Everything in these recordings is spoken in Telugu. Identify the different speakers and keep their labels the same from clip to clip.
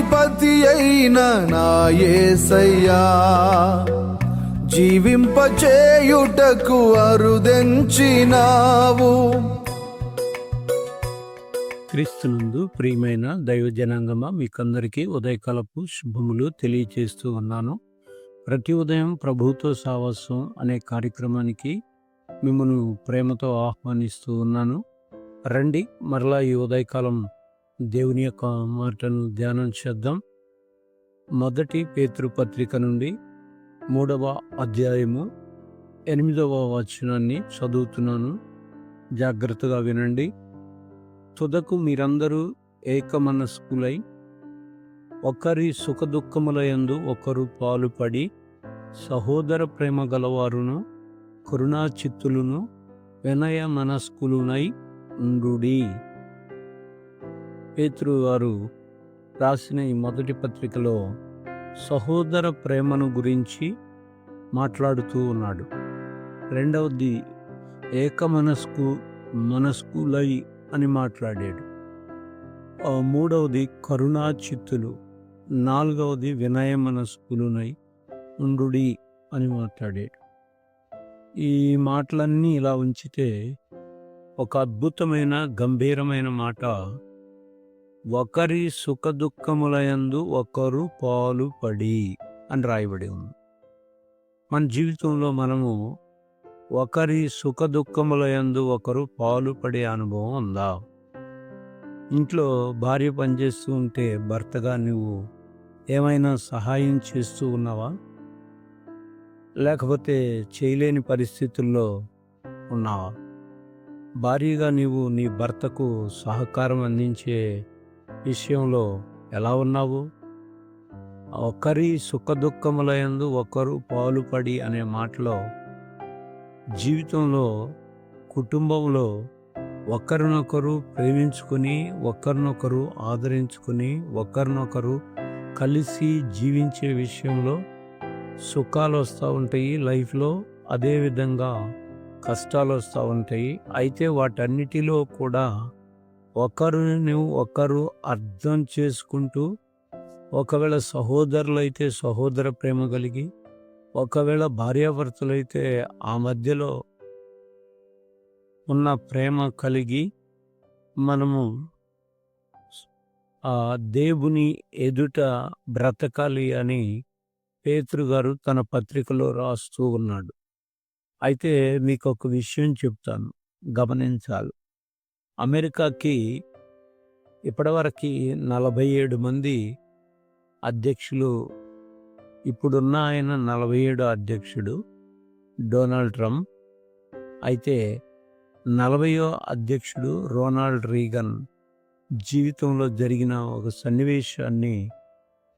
Speaker 1: న్యాయాధిపతి అయిన నా యేసయ్యా, జీవింపచేయుటకు అరుదెంచినావు.
Speaker 2: క్రీస్తునందు ప్రియమైన దైవ జనాంగమా, మీకందరికీ ఉదయకాలపు శుభములు తెలియచేస్తూ ఉన్నాను. ప్రతి ఉదయం ప్రభువుతో సావాసం అనే కార్యక్రమానికి మిమ్మల్ని ప్రేమతో ఆహ్వానిస్తూ ఉన్నాను. రండి, మరలా ఈ ఉదయకాలం దేవుని యొక్క మాటను ధ్యానం చేద్దాం. మొదటి పేతురు పత్రిక నుండి 3వ అధ్యాయము 8వ వచనాన్ని చదువుతున్నాను. జాగ్రత్తగా వినండి. తుదకు మీరందరూ ఏకమనస్కులై ఒకరి సుఖదుఖములయందు ఒకరు పాలుపడి సహోదర ప్రేమ గలవారును కరుణాచిత్తులను వినయ మనస్కులునై ఉండుడి. పేతురు వారు రాసిన ఈ మొదటి పత్రికలో సహోదర ప్రేమను గురించి మాట్లాడుతూ ఉన్నాడు. రెండవది మనస్కులై అని మాట్లాడాడు. మూడవది కరుణాచిత్తులు, నాలుగవది వినయ మనస్కులునై ఉండుడి అని మాట్లాడాడు. ఈ మాటలన్నీ ఇలా ఉంచితే ఒక అద్భుతమైన గంభీరమైన మాట, ఒకరి సుఖదుఖములయందు ఒకరు పాలుపడి అని రాయబడి ఉంది. మన జీవితంలో మనము ఒకరి సుఖదుఖములయందు ఒకరు పాలుపడే అనుభవం ఉందా? ఇంట్లో భార్య పనిచేస్తూ ఉంటే భర్తగా నువ్వు ఏమైనా సహాయం చేస్తూ ఉన్నావా? లేకపోతే చేయలేని పరిస్థితుల్లో ఉన్నావా? భార్యగా నీవు నీ భర్తకు సహకారం అందించే విషయంలో ఎలా ఉన్నావు? ఒకరి సుఖదుఖములయందు ఒకరు పాలుపడి అనే మాటలో జీవితంలో, కుటుంబంలో ఒకరినొకరు ప్రేమించుకొని, ఒకరినొకరు ఆదరించుకొని, ఒకరినొకరు కలిసి జీవించే విషయంలో సుఖాలు వస్తూ ఉంటాయి లైఫ్లో, అదేవిధంగా కష్టాలు వస్తూ ఉంటాయి. అయితే వాటన్నిటిలో కూడా ఒకరిని ఒకరు అర్థం చేసుకుంటూ, ఒకవేళ సహోదరులైతే సహోదర ప్రేమ కలిగి, ఒకవేళ భార్యాభర్తలైతే ఆ మధ్యలో ఉన్న ప్రేమ కలిగి మనము ఆ దేవుని ఎదుట బ్రతకాలి అని పేతురు గారు తన పత్రికలో రాస్తూ ఉన్నాడు. అయితే మీకు ఒక విషయం చెప్తాను, గమనించాలి. అమెరికాకి ఇప్పటివరకు 47 మంది అధ్యక్షులు, ఇప్పుడున్న ఆయన 47వ అధ్యక్షుడు డొనాల్డ్ ట్రంప్. అయితే 40వ అధ్యక్షుడు రొనాల్డ్ రీగన్ జీవితంలో జరిగిన ఒక సన్నివేశాన్ని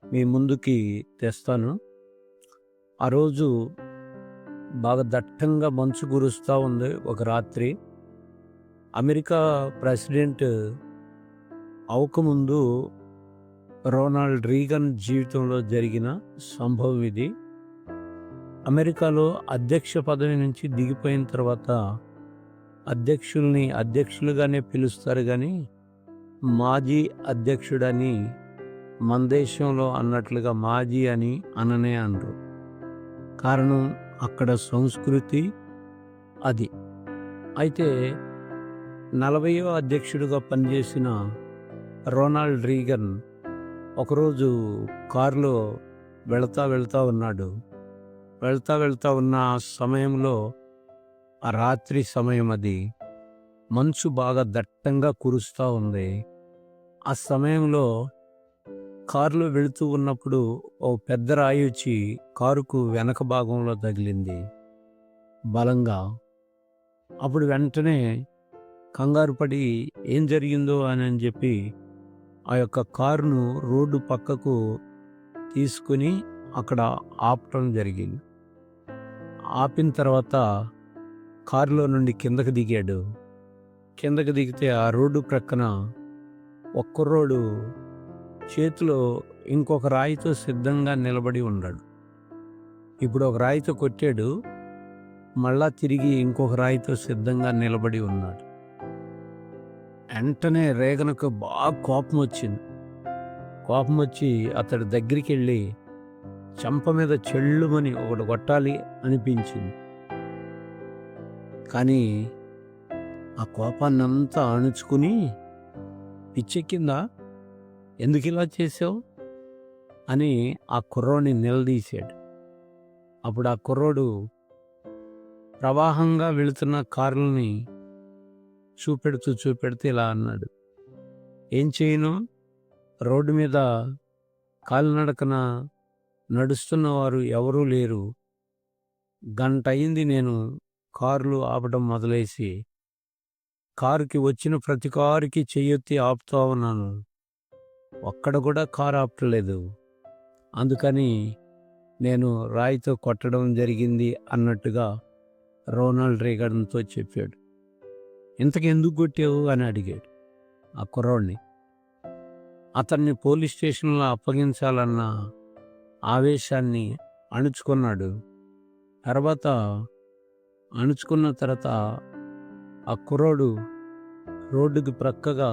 Speaker 2: మీ ముందుకి తెస్తాను. ఆ రోజు బాగా దట్టంగా మంచు కురుస్తూ ఉంది. ఒక రాత్రి అమెరికా ప్రెసిడెంట్ అవకముందు రొనాల్డ్ రీగన్ జీవితంలో జరిగిన సంభవం ఇది. అమెరికాలో అధ్యక్ష పదవి నుంచి దిగిపోయిన తర్వాత అధ్యక్షుల్ని అధ్యక్షులుగానే పిలుస్తారు, కానీ మాజీ అధ్యక్షుడని మన దేశంలో అన్నట్లుగా మాజీ అని అననే అనరు. కారణం అక్కడ సంస్కృతి అది. అయితే 40వ అధ్యక్షుడిగా పనిచేసిన రొనాల్డ్ రీగన్ ఒకరోజు కారులో వెళ్తా ఉన్నాడు. వెళ్తా ఉన్న సమయంలో, ఆ రాత్రి సమయం అది, మంచు బాగా దట్టంగా కురుస్తూ ఉంది. ఆ సమయంలో కారులో వెళుతూ ఉన్నప్పుడు ఓ పెద్ద రాయి వచ్చి కారుకు వెనక భాగంలో తగిలింది బలంగా. అప్పుడు వెంటనే కంగారు పడి ఏం జరిగిందో అని చెప్పి ఆ యొక్క కారును రోడ్డు పక్కకు తీసుకుని అక్కడ ఆపటం జరిగింది. ఆపిన తర్వాత కారులో నుండి కిందకు దిగాడు. కిందకు దిగితే ఆ రోడ్డు ప్రక్కన ఒక్క రోడ్డు చేతిలో ఇంకొక రాయితో సిద్ధంగా నిలబడి ఉన్నాడు. ఇప్పుడు ఒక రాయితో కొట్టాడు, మళ్ళా తిరిగి ఇంకొక రాయితో సిద్ధంగా నిలబడి ఉన్నాడు. వెంటనే రేగన్కు బాగా కోపం వచ్చింది. కోపం వచ్చి అతడి దగ్గరికి వెళ్ళి చెంప మీద చెల్లుమని ఒకటి కొట్టాలి అనిపించింది. కానీ ఆ కోపాన్నంతా అణుచుకుని, పిచ్చెక్కిందా, ఎందుకు ఇలా చేసావు అని ఆ కుర్రోడిని నిలదీశాడు. అప్పుడు ఆ కుర్రోడు ప్రవాహంగా వెళుతున్న కారుల్ని చూపెడుతూ ఇలా అన్నాడు, ఏం చేయను, రోడ్డు మీద కాలినడకన నడుస్తున్న వారు ఎవరూ లేరు. గంట అయింది నేను కార్లు ఆపడం మొదలేసి. కారుకి వచ్చిన ప్రతి కారుకి చెయ్యెత్తి ఆపుతా ఉన్నాను. ఒక్కడ కూడా కారు ఆపట్లేదు. అందుకని నేను రాయితో కొట్టడం జరిగింది అన్నట్టుగా రోనాల్డ్ రీగన్తో చెప్పాడు. ఇంతకు ఎందుకు కొట్టావు అని అడిగాడు ఆ కుర్రోడిని. అతన్ని పోలీస్ స్టేషన్లో అప్పగించాలన్న ఆవేశాన్ని అణుచుకున్నాడు. అణుచుకున్న తర్వాత ఆ కుర్రోడు రోడ్డుకి ప్రక్కగా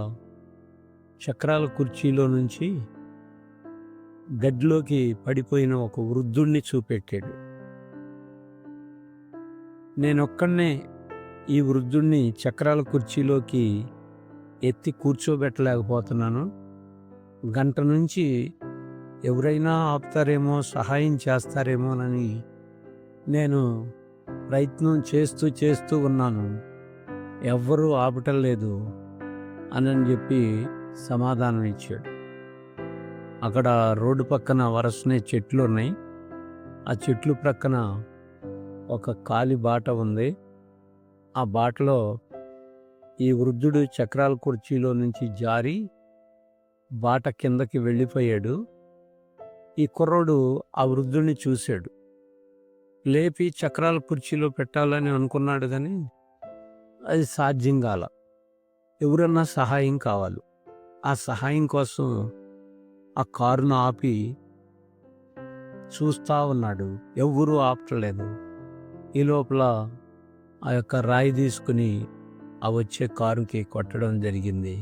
Speaker 2: చక్రాల కుర్చీలో నుంచి గడ్డిలోకి పడిపోయిన ఒక వృద్ధుణ్ణి చూపెట్టాడు. నేనొక్కడనే ఈ వృద్ధుణ్ణి చక్రాల కుర్చీలోకి ఎత్తి కూర్చోబెట్టలేకపోతున్నాను. గంట నుంచి ఎవరైనా ఆపుతారేమో, సహాయం చేస్తారేమోనని నేను ప్రయత్నం చేస్తూ ఉన్నాను. ఎవ్వరూ ఆపటం లేదు అని చెప్పి సమాధానం ఇచ్చాడు. అక్కడ రోడ్డు పక్కన వరసనే చెట్లు ఉన్నాయి. ఆ చెట్లు ప్రక్కన ఒక ఖాళీ బాట ఉంది. ఆ బాటలో ఈ వృద్ధుడు చక్రాల కుర్చీలో నుంచి జారి బాట కిందకి వెళ్ళిపోయాడు. ఈ కుర్రోడు ఆ వృద్ధుడిని చూశాడు. లేపి చక్రాల కుర్చీలో పెట్టాలని అనుకున్నాడు, కానీ అది సాధ్యం కాల. ఎవరన్నా సహాయం కావాలి. ఆ సహాయం కోసం ఆ కారును ఆపి చూస్తూ ఉన్నాడు. ఎవ్వరూ ఆపట్లేదు. ఈ లోపల ఆ యొక్క రాయి తీసుకుని ఆ వచ్చే కారుకి కొట్టడం జరిగింది.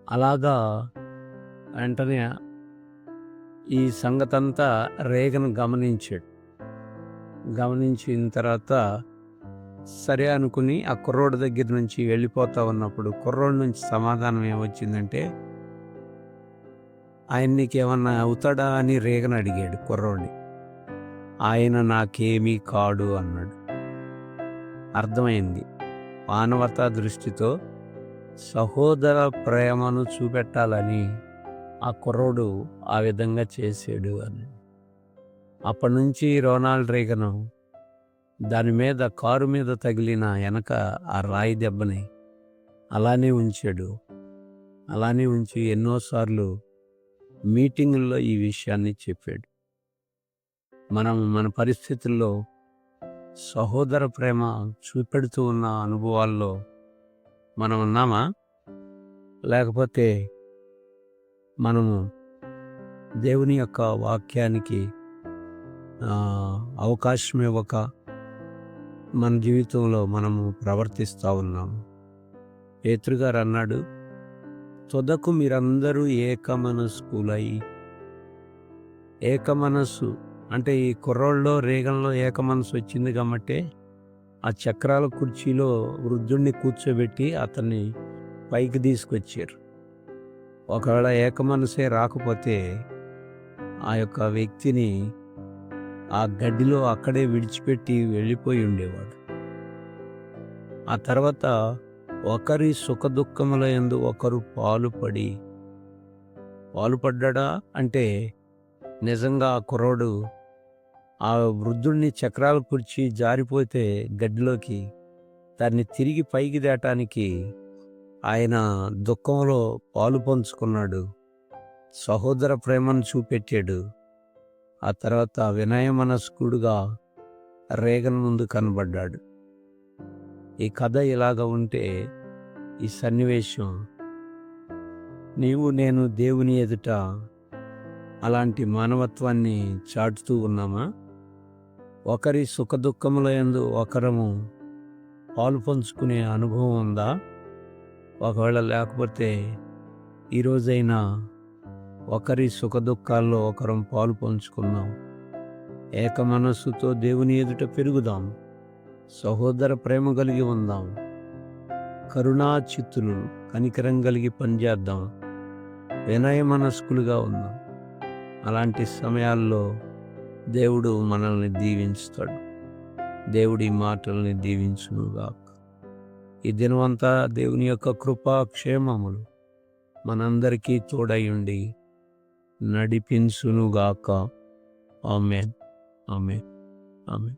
Speaker 2: అలాగా వెంటనే ఈ సంగతంతా రేగన్ గమనించాడు. గమనించిన తర్వాత సరే అనుకుని ఆ కుర్రోడి దగ్గర నుంచి వెళ్ళిపోతా ఉన్నప్పుడు కుర్రోడి నుంచి సమాధానం ఏమొచ్చిందంటే, ఆయన నీకేమన్నా అవుతాడా అని రేగన్ అడిగాడు కుర్రోడిని. ఆయన నాకేమీ కాడు అన్నాడు. అర్థమైంది, మానవతా దృష్టితో సహోదర ప్రేమను చూపెట్టాలని ఆ కుర్రోడు ఆ విధంగా చేసాడు అని. అప్పటి నుంచి రోనాల్డ్ రీగన్ దాని మీద, కారు మీద తగిలిన వెనక ఆ రాయి దెబ్బని అలానే ఉంచాడు. అలానే ఉంచి ఎన్నోసార్లు మీటింగుల్లో ఈ విషయాన్ని చెప్పాడు. మనం మన పరిస్థితుల్లో సహోదర ప్రేమ చూపెడుతూ ఉన్న అనుభవాల్లో మనం ఉన్నామా? లేకపోతే మనము దేవుని యొక్క వాక్యానికి అవకాశం ఇవ్వక మన జీవితంలో మనము ప్రవర్తిస్తూ ఉన్నాము? పేతురు గారు అన్నాడు, తుదకు మీరందరూ ఏకమనస్కులై. ఏకమనస్సు అంటే ఈ కుర్రోళ్ళలో రేగన్లో ఏకమనస్సు వచ్చింది కాబట్టి ఆ చక్రాల కుర్చీలో వృద్ధుణ్ణి కూర్చోబెట్టి అతన్ని పైకి తీసుకొచ్చారు. ఒకవేళ ఏకమనసే రాకపోతే ఆ యొక్క వ్యక్తిని ఆ గడ్డిలో అక్కడే విడిచిపెట్టి వెళ్ళిపోయి ఉండేవాడు. ఆ తర్వాత ఒకరి సుఖదుఖముల యందు ఒకరు పాలుపడ్డా అంటే నిజంగా ఆ కుర్రోడు ఆ వృద్ధుడిని చక్రాల కుర్చీ జారిపోతే గడ్డిలోకి దాన్ని తిరిగి పైకి తేటానికి ఆయన దుఃఖంలో పాలు పంచుకున్నాడు. సహోదర ప్రేమను చూపెట్టాడు. ఆ తర్వాత వినయమనస్కుడుగా రేగన్ ముందు కనబడ్డాడు. ఈ కథ ఇలాగ ఉంటే, ఈ సన్నివేశం నీవు నేను దేవుని ఎదుట అలాంటి మానవత్వాన్ని చాటుతూ ఉన్నామా? ఒకరి సుఖదుఖముల యందు ఒకరము పాలు పంచుకునే అనుభవం ఉందా? ఒకవేళ లేకపోతే ఈరోజైనా ఒకరి సుఖదుఖాల్లో ఒకరం పాలు పంచుకుందాం. ఏక మనస్సుతో దేవుని ఎదుట పెరుగుదాం. సహోదర ప్రేమ కలిగి ఉందాం. కరుణా చిత్తులు, కనికరం కలిగి పనిచేద్దాం. వినయ మనస్కులుగా ఉందాం. అలాంటి సమయాల్లో దేవుడు మనల్ని దీవించుతాడు. దేవుడి మాటల్ని దీవించునుగాక. ఈ దినమంతా దేవుని యొక్క కృపా క్షేమములు మనందరికీ తోడయుండి నడిపించునుగాక. ఆమేన్, ఆమేన్, ఆమేన్.